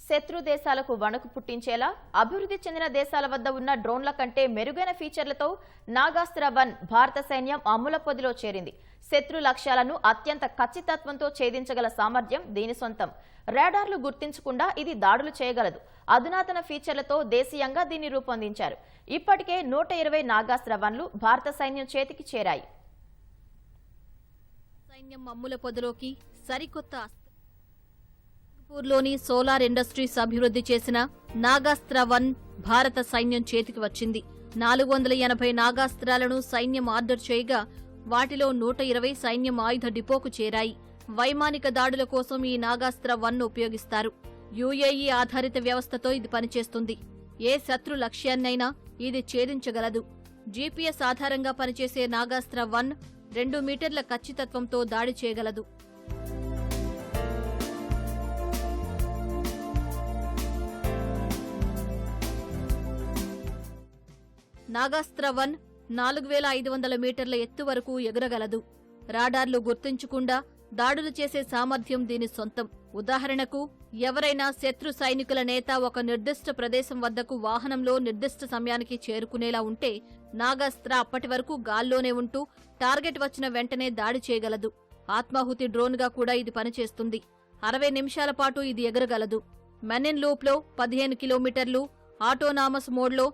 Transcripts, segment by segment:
శత్రు దేశాలకు వణుకు పుట్టించేలా అభివృద్ధి చెందిన దేశాల వద్ద ఉన్న డ్రోన్ల కంటే మెరుగైన ఫీచర్లతో నాగాస్త్ర-1 భారత సైన్యం అమ్ముల పొదిలో చేరింది. శత్రు లక్ష్యాలను అత్యంత ఖచ్చితత్వంతో ఛేదించగల సామర్థ్యం దీని సొంతం. రాడార్లు గుర్తించకుండా ఇది దాడులు చేయగలదు. అధునాతన ఫీచర్లతో దేశీయంగా దీన్ని రూపొందించారు. ఇప్పటికే 120 నాగాస్త్ర-1లు భారత సైన్యం చేతికి చేరాయి. సైన్యం అమ్ముల పొదిలోకి సరికొత్త లోని సోలార్ ఇండస్ట్రీస్ అభివృద్ధి చేసిన నాగాస్త్ర-1 భారత సైన్యం చేతికి వచ్చింది. 480 నాగాస్త్రాలను సైన్యం ఆర్డర్ చేయగా వాటిలో 120 సైన్యం ఆయుధ డిపోకు చేరాయి. వైమానిక దాడుల కోసం ఈ నాగాస్త్ర-1 ఉపయోగిస్తారు. యుఏఈ ఆధారిత వ్యవస్థతో ఇది పనిచేస్తుంది. ఏ శత్రు లక్ష్యాన్నైనా ఇది ఛేదించగలదు. జీపీఎస్ ఆధారంగా పనిచేసే నాగాస్త్ర-1 2 మీటర్ల ఖచ్చితత్వంతో దాడి చేయగలదు. నాగాస్త్ర-1 4500 మీటర్ల ఎత్తు వరకు ఎగురగలదు. రాడార్లు గుర్తించకుండా దాడులు చేసే సామర్థ్యం దీని సొంతం. ఉదాహరణకు, ఎవరైనా శత్రు సైనికుల నేత ఒక నిర్దిష్ట ప్రదేశం వద్దకు వాహనంలో నిర్దిష్ట సమయానికి చేరుకునేలా ఉంటే నాగాస్త్ర అప్పటి వరకు గాల్లోనే ఉంటూ టార్గెట్ వచ్చిన వెంటనే దాడి చేయగలదు. ఆత్మాహుతి డ్రోన్గా కూడా ఇది పనిచేస్తుంది. 60 నిమిషాల పాటు ఇది ఎగరగలదు. మెన్ ఇన్ లూప్లో 15 కిలోమీటర్లు, ఆటోనామస్ మోడ్లో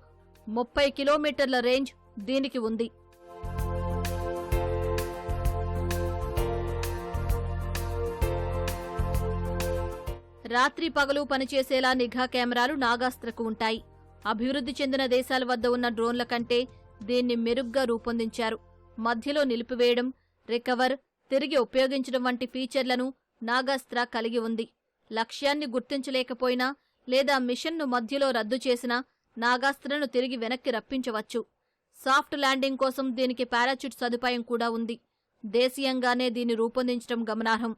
30 కిలోమీటర్ల రేంజ్ దీనికి ఉంది. రాత్రి పగలు పనిచేసేలా నిఘా కెమెరాలు నాగాస్త్రకు ఉంటాయి. అభివృద్ధి చెందిన దేశాల వద్ద ఉన్న డ్రోన్ల కంటే దీన్ని మెరుగ్గా రూపొందించారు. మధ్యలో నిలిపివేయడం, రికవర్, తిరిగి ఉపయోగించడం వంటి ఫీచర్లను నాగాస్త్ర కలిగి ఉంది. లక్ష్యాన్ని గుర్తించలేకపోయినా లేదా మిషన్ను మధ్యలో రద్దు చేసినా నాగాస్త్రను తిరిగి వెనక్కి రప్పించవచ్చు. సాఫ్ట్ ల్యాండింగ్ కోసం దీనికి పారాచ్యూట్ సదుపాయం కూడా ఉంది. దేశీయంగానే దీన్ని రూపొందించడం గమనార్హం.